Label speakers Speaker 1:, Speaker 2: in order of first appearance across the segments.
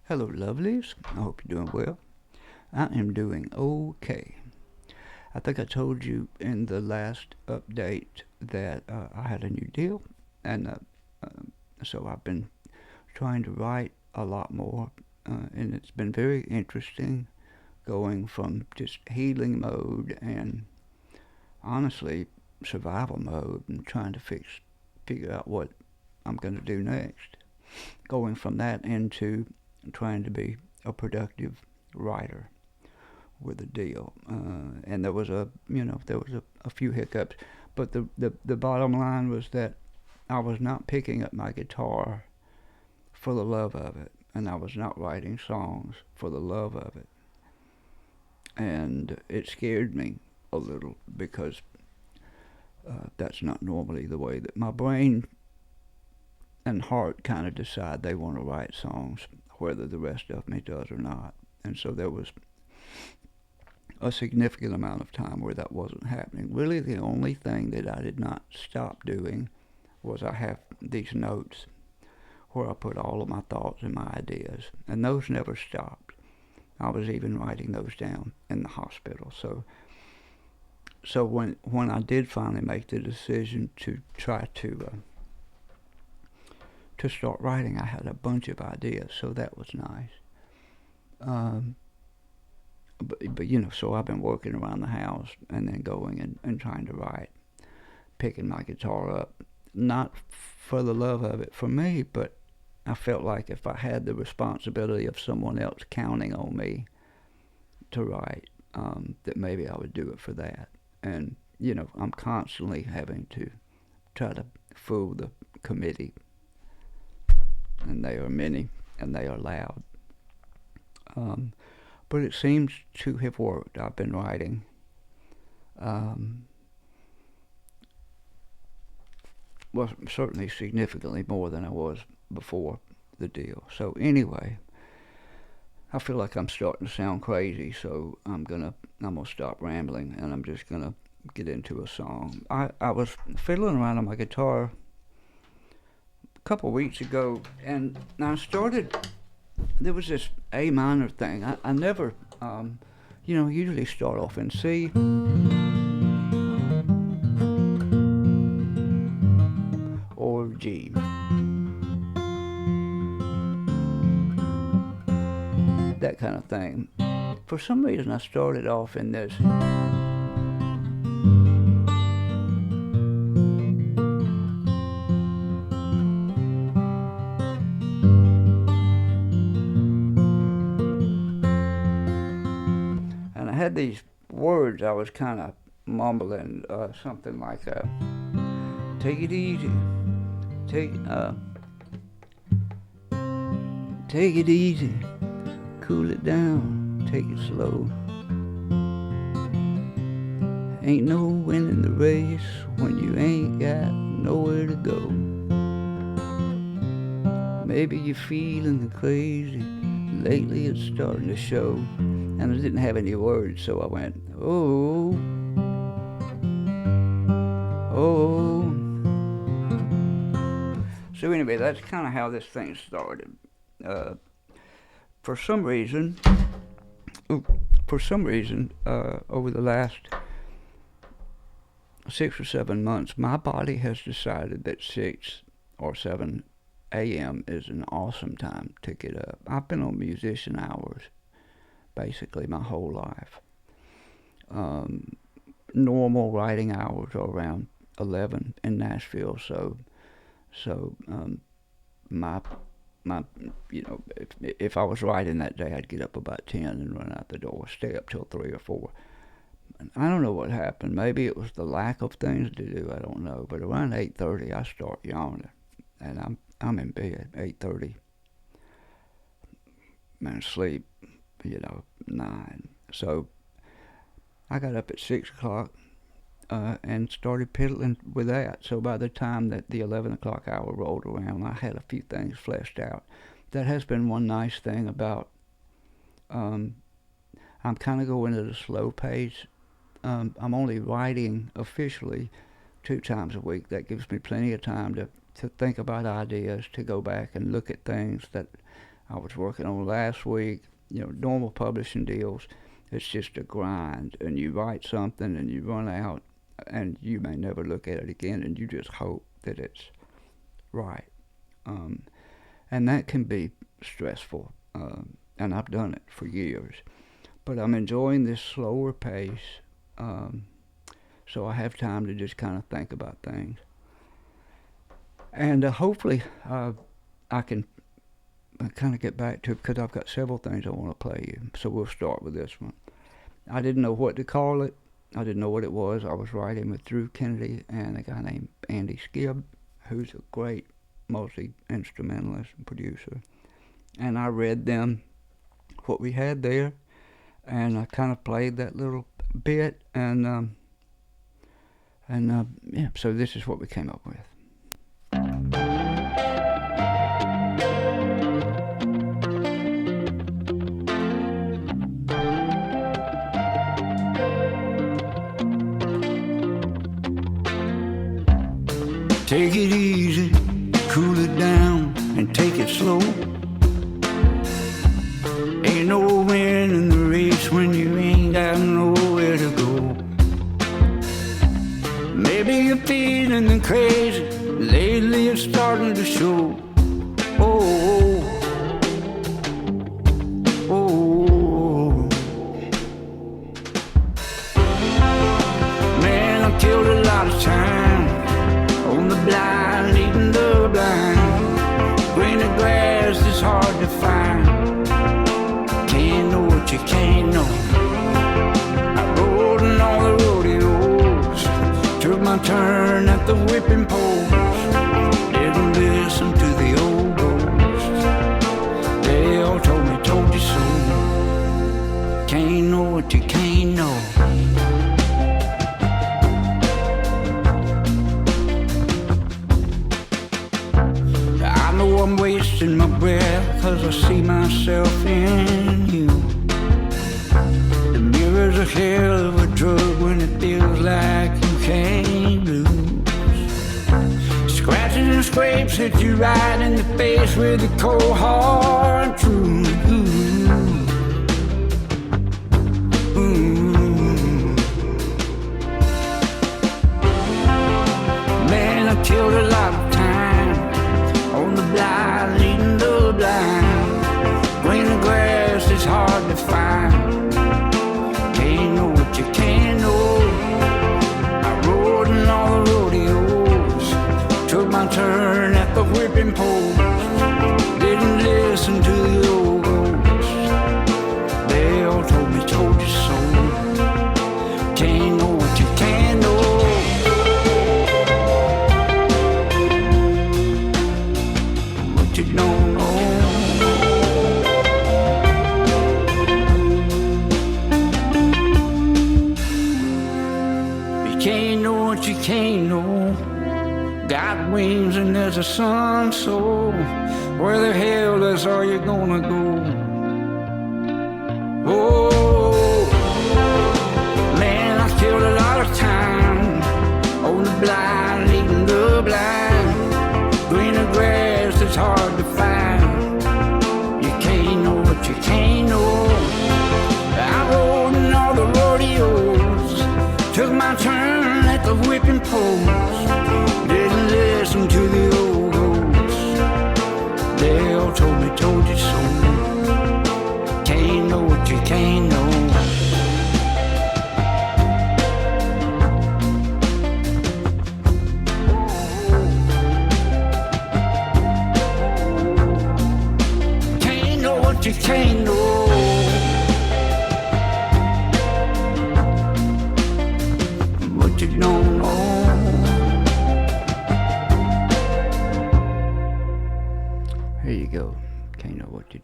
Speaker 1: Hello, lovelies. I hope you're doing well. I am doing okay. I think I told you in the last update that I had a new deal, and so I've been trying to write a lot more, and it's been very interesting going from just healing mode and honestly survival mode and trying to figure out what I'm going to do next. Going from that into trying to be a productive writer with a deal. And there was a few hiccups, but the bottom line was that I was not picking up my guitar for the love of it, and I was not writing songs for the love of it, and it scared me a little because that's not normally the way that my brain and heart kind of decide they want to write songs, whether the rest of me does or not. And so there was a significant amount of time where that wasn't happening. Really, the only thing that I did not stop doing was I have these notes where I put all of my thoughts and my ideas, and those never stopped. I was even writing those down in the hospital. So when I did finally make the decision to try to start writing, I had a bunch of ideas, so that was nice. Um, but so I've been working around the house and then going and trying to write, picking my guitar up, not for the love of it for me, but I felt like if I had the responsibility of someone else counting on me to write, that maybe I would do it for that. And I'm constantly having to try to fool the committee, and they are many and they are loud. Um, but it seems to have worked. I've been writing. Um, well, certainly significantly more than I was before the deal. So anyway, I feel like I'm starting to sound crazy, so I'm gonna stop rambling and I'm just gonna get into a song. I was fiddling around on my guitar a couple weeks ago, and I started. There was this A minor thing. I never, usually start off in C or G, that kind of thing. For some reason, I started off in this. And I had these words I was kind of mumbling, something like, take it easy, take, take it easy, cool it down, take it slow. Ain't no winning the race when you ain't got nowhere to go. Maybe you're feeling crazy, lately it's starting to show. And I didn't have any words, so I went, oh, oh. So anyway, that's kind of how this thing started. Uh, for some reason, over the last 6 or 7 months, my body has decided that 6 or 7 a.m. is an awesome time to get up. I've been on musician hours basically my whole life. Um, Normal writing hours are around 11 in Nashville, so my my if I was writing that day, I'd get up about 10 and run out the door, stay up till 3 or 4. And I don't know what happened. Maybe it was the lack of things to do. I don't know. But around 8:30, I start yawning, and I'm in bed 8:30, and sleep, 9. So I got up at 6 o'clock and started piddling with that. So by the time that the 11 o'clock hour rolled around, I had a few things fleshed out. That has been one nice thing about. Um, I'm kind of going at a slow pace. I'm only writing officially 2 times a week. That gives me plenty of time to think about ideas, to go back and look at things that I was working on last week. Normal publishing deals, it's just a grind, and you write something and you run out, and you may never look at it again, and you just hope that it's right. Um, and that can be stressful, and I've done it for years. But I'm enjoying this slower pace, um, so I have time to just kind of think about things. And hopefully, I can kind of get back to it because I've got several things I want to play you. So we'll start with this one. I didn't know what to call it. I didn't know what it was. I was writing with Drew Kennedy and a guy named Andy Skib, who's a great multi-instrumentalist and producer. And I read them what we had there, and I kind of played that little bit, yeah. So this is what we came up with. Take it easy, cool it down, and take it slow. Ain't no win in the race when you ain't got nowhere to go. Maybe you're feeling crazy, lately it's starting to show. Oh, oh, oh, oh. Man, I killed a lot of time on the blind, leading the blind. Greener grass is hard to find. Can't know what you can't know. I rode in all the rodeos, took my turn at the whipping post. Didn't listen to the old ghosts. They all told you so. Can't know what you can't know. I'm wasting my breath 'cause I see myself in you. The mirror's a hell of a drug when it feels like you can't lose. Scratches and scrapes hit you right in the face with a cold hard truth. Man, I killed a lot of time on the blind, leading the blind. Greener grass is hard to find. Can't know what you can't know. I rode in all the rodeos, took my turn at the whipping post. Didn't listen to the old ghosts. They all told you so. Can't know what you can't know. You don't know. You can't know what you can't know. Got wings and there's a sun, so where the hell is all you gonna go? Oh, man, I killed a lot of time on the blind, leading the blind. Greener grass is hard to find. You can't know what you can't know. I rode in all the rodeos, took my turn at the whipping post. Didn't listen to the old ghosts. They all told you so. Can't know what you can't know. You can't know. What you don't know. Here you go. Can't know what you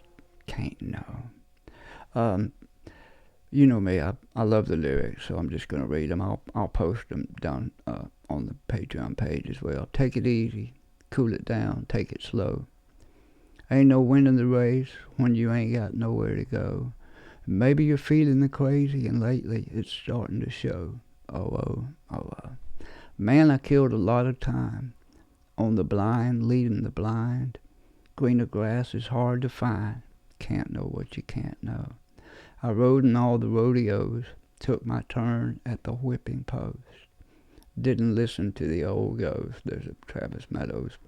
Speaker 1: can't know. You know me, I love the lyrics, so I'm just gonna read them. I'll post them down on the Patreon page as well. Take it easy, cool it down, take it slow. Ain't no wind in the race when you ain't got nowhere to go. Maybe you're feeling the crazy, and lately it's starting to show. Oh, oh, oh, oh. Man, I killed a lot of time on the blind, leading the blind. Greener grass is hard to find. Can't know what you can't know. I rode in all the rodeos, took my turn at the whipping post. Didn't listen to the old ghost. There's a Travis Meadows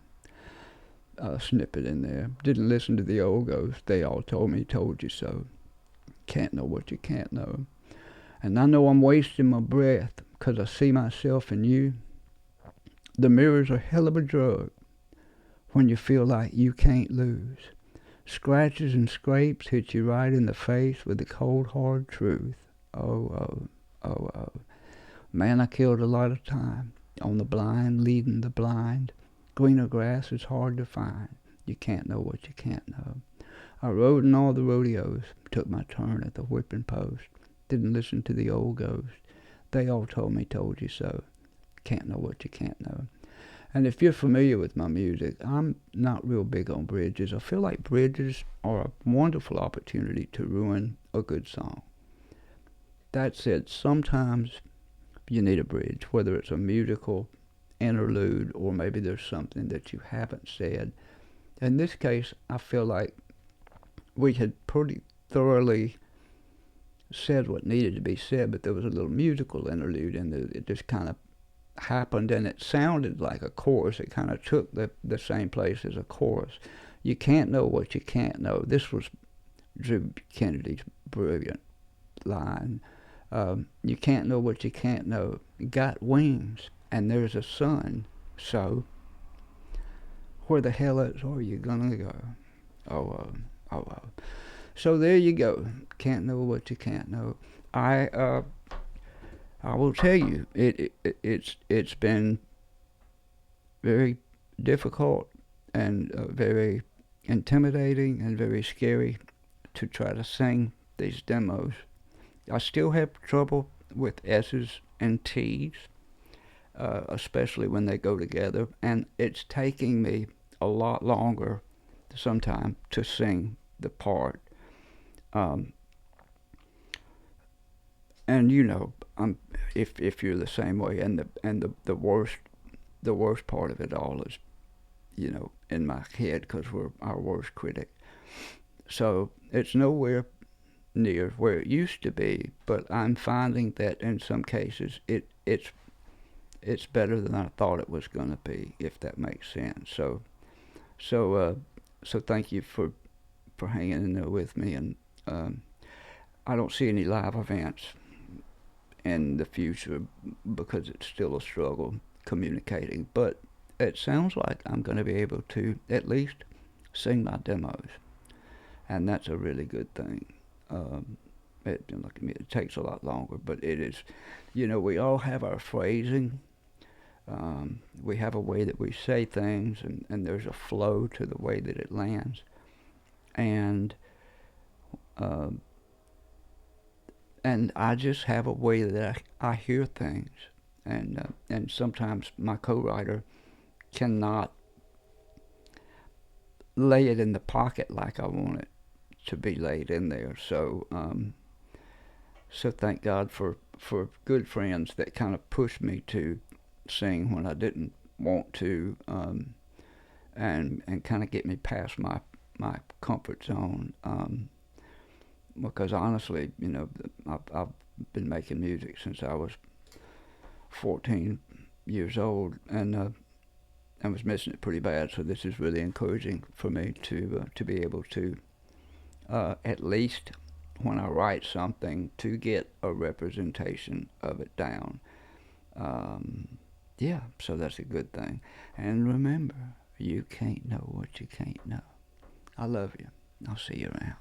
Speaker 1: snippet in there. Didn't listen to the old ghost. They all told me, told you so. Can't know what you can't know. And I know I'm wasting my breath 'cause I see myself in you. The mirror's a hell of a drug when you feel like you can't lose. Scratches and scrapes hit you right in the face with the cold, hard truth. Oh, oh, oh, oh. Man, I killed a lot of time on the blind, leading the blind. Greener grass is hard to find. You can't know what you can't know. I rode in all the rodeos, took my turn at the whipping post. Didn't listen to the old ghost. They all told me, told you so. Can't know what you can't know. And if you're familiar with my music, I'm not real big on bridges. I feel like bridges are a wonderful opportunity to ruin a good song. That said, sometimes you need a bridge, whether it's a musical interlude or maybe there's something that you haven't said. In this case, I feel like we had pretty thoroughly said what needed to be said, but there was a little musical interlude and it just kind of happened, and it sounded like a chorus. It kind of took the same place as a chorus. You can't know what you can't know. This was Drew Kennedy's brilliant line. You can't know what you can't know. You got wings, and there's a sun, so where the hell else are you gonna go? Oh. So there you go. Can't know what you can't know. I will tell you, it's been very difficult and very intimidating and very scary to try to sing these demos. I still have trouble with S's and T's, especially when they go together, and it's taking me a lot longer sometimes to sing the part. And you know, if you're the same way, and the worst part of it all is, you know, in my head, because we're our worst critic. So it's nowhere near where it used to be, but I'm finding that in some cases it's better than I thought it was going to be, if that makes sense. So thank you for hanging in there with me, and I don't see any live events in the future because it's still a struggle communicating, but it sounds like I'm going to be able to at least sing my demos, and that's a really good thing. Look at me, it takes a lot longer, but it is, you know, we all have our phrasing. We have a way that we say things, and there's a flow to the way that it lands. And I just have a way that I hear things, and sometimes my co-writer cannot lay it in the pocket like I want it to be laid in there. So thank God for good friends that kind of push me to sing when I didn't want to, and kind of get me past my comfort zone. Because honestly, you know, I've been making music since I was 14 years old, and I was missing it pretty bad. So this is really encouraging for me to be able to, at least when I write something, to get a representation of it down. Yeah, so that's a good thing. And remember, you can't know what you can't know. I love you. I'll see you around.